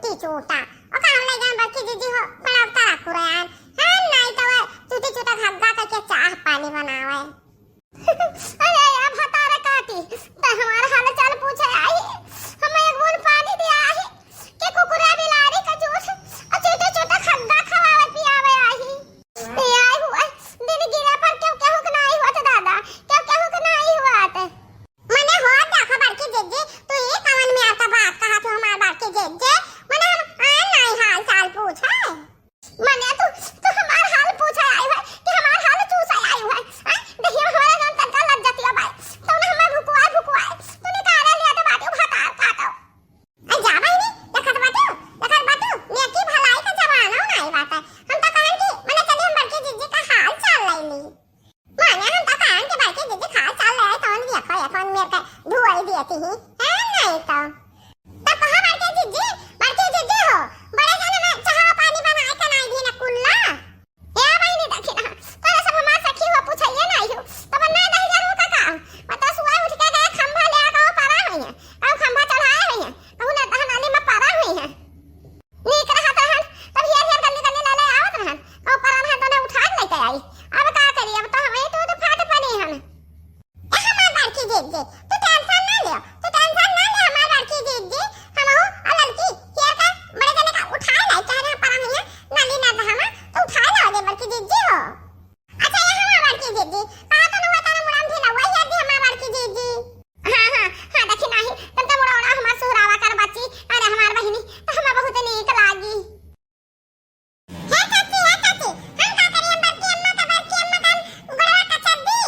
चूटी चूटा और काम ले जान बाकी जीजी हो बनावता रखू रे यार हां नहीं तो चूटी चूटा घग्गा करके चाह पानी बनावे अरे अब हता रे काटी तो हमारा हाल चाल पूछे आई हमें एक बूंद पानी दिया आई के कुकुरा बिलाड़ी का जूस और चूटी चूटा घग्गा खवावे पियावे आई ये आई हुआ दिन गिरा पर क्यों क्यों कि नहीं हुआ तो दादा क्यों क्यों कि नहीं हुआ तो मने हो देखा बाकी जीजी तू ये कवन में आता बात कहा तो हमार बाकी जीजी मने आ नहीं हाल चाल पूछे मने तू हमार हाल पूछे आई है कि हमार हाल पूछे आई है देखिए हमारा नाम तनका लग जाती है भाई तो ना हमें भुकुआ तूने कारे लिया तो बात उठाता काटो आ जा भाई नहीं देखत बातू नेकी भलाई का जमाना नहीं बात है हम तो कहन की मने चली हम बाकी जीजी का हाल चाल ले ली माने हम तो कहन के बाकी जीजी हाल चाल ले तो देखो ये फोन मेरे का धुआई देती ही है नहीं तो कहां बाकी जीजी हो बड़े जाने में चाह पानी बनाए का नहीं दी ना कुल्ला ए भाई नहीं देखी ना तो सब हमार सखी हो पूछिए नहीं हो तब ना नहीं जरूर का बता सुबह उठ के गए खंभा ले आका पारा हुई है अब खंभा चढ़ाए हुई है कहू ना दहन नाली में पारा हुई है नीक रहत रहन तब हेर गली गली ले आवत रहन कहू पारा है तो ने उठा के लेके आई अब का करी अब तो हमें तो फाट पड़ी हम ए हमार बाकी जीजी तू टेंशन ना ले हमार बाकी जीजी हम हो लड़की हेर का बड़े जने का उठा ले चाहे पारा नहीं है नाली ना दहना तो उठा ले बाकी जीजी हो अच्छा ये हमार बाकी जीजी कहा तो न हुआ तारा मुड़ाम थी वही याद हमार बाकी जीजी हां देखी नहीं तब तो मुड़ावना हमार सुहरावा कर बच्ची अरे हमार बहिनी तो हमें बहुत नीक लागी है चाची हम का करी हम बाकी अम्मा का गोड़वा का चड्डी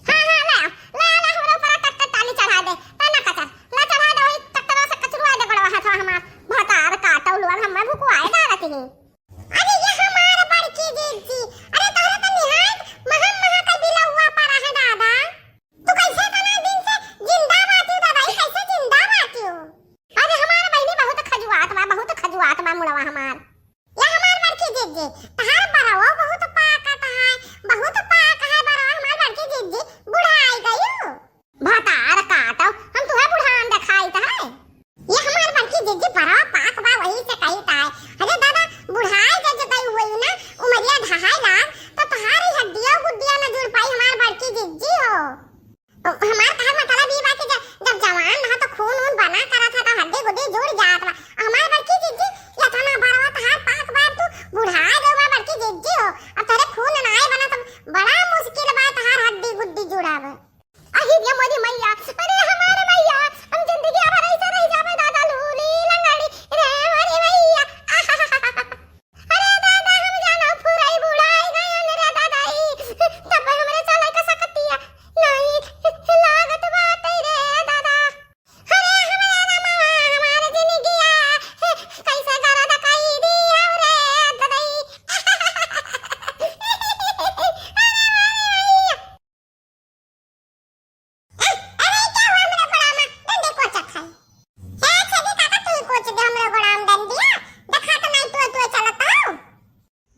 हां ले हमरा ऊपर टक ताली चढ़ा दे तना कचर ला चढ़ा दे वही टकरा से कचरुआ दे गोड़वा हाथ हमार भतार काटौ लुआन हमें भुकुआए डालती है अरे ये हमार बड़की जीजी अरे तोरा तो निहायत महा का दिला हुआ पारा है दादा तू कैसे तना दिन से जिंदा बाती दादा ये कैसे जिंदा बाती हो अरे हमार बहिनी बहुत खजुआत बा मुड़वा हमार ये हमार बड़की जीजी तहार बड़वा बहुत पाकत है बड़वा हमार बड़की जीजी बुढ़ाई गई भतार काटो हम तुहे बुढ़ान दिखाई त है ये हमार बड़की जीजी बड़ा पाक बा वही से कही ता अरे दादा बुढ़ाई जब गई हुई ना उमरिया ढहाई ला तो तुम्हारी हड्डियां गुड्डियां न जुड़ पाई हमार बड़की जीजी हो हमार कहर मतलब ये बात जब जवान रहा तो खून ऊन बना करा था तो हड्डी गुड्डी जुड़ जात बा हमार बड़की जीजी या तना बड़वा तहार पाक बा तू बुढ़ाई दे बा बड़की जीजी हो अब तेरे खून ना आए बना तो बड़ा मुश्किल बा तहार हड्डी गुड्डी जुड़ावे अहि ये मोदी मैया अरे हमारे मैया हम जिंदगी भर ऐसे रह जावे दादा लूली लंगड़ी रे हमारी मैया अरे दादा हम जाना फुराई बुढ़ाई गए रे दादा ई तब हमरे चले का सकतिया नहीं लागत बात रे दादा अरे हमारा मामा हमारे जिंदगी कैसे करा दकाई दिया रे दादा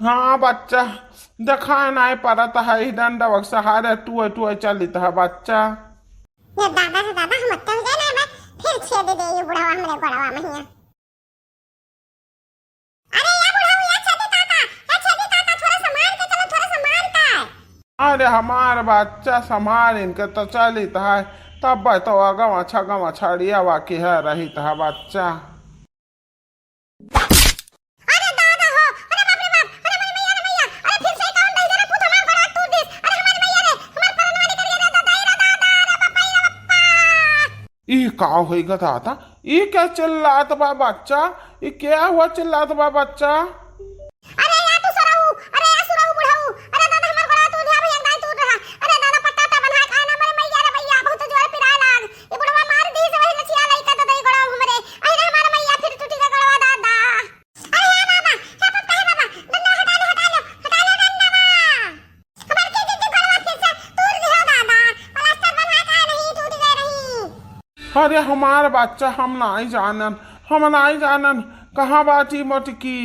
हाँ बच्चा देखा नहीं परत है डंडा वक्सा हारे टुए चलित है बच्चा ये दादा से दादा हम अत्ते हो जाए ना फिर छेद दे ये बुढ़ावा हमरे गोड़वा में हिया अरे या बुढ़ावा या छेदी काका थोड़ा संभाल के चलो थोड़ा संभाल का अरे हमार बच्चा संभाल इनके तो चलित है तब तो गवा छड़िया बाकी है रही है बच्चा ये का होएगा दादा ये क्या चिल्लात बा बच्चा ये क्या हुआ चिल्लात बा बच्चा अरे या तू सुराऊ बुढ़ाऊ अरे दादा हमर बड़ा तू ध्या भैया दाई तू रहा अरे दादा पट्टा बना का ना मरे मैया रे भैया बहुत जोर पिराए लाग ये बुढ़वा मार दी से वही लचिया लइका तो दई गड़ा हमरे अरे हमार मैया फिर टूटी का गड़वा दादा अरे या बाबा क्या पता है बाबा डंडा हटा लो डंडा बा हमार के जिद्दी गड़वा फिर से तोड़ दिया दादा प्लास्टर बना का नहीं टूट गई रही अरे हमार बच्चा हम नहीं जानन कहाँ बाटी मोटकी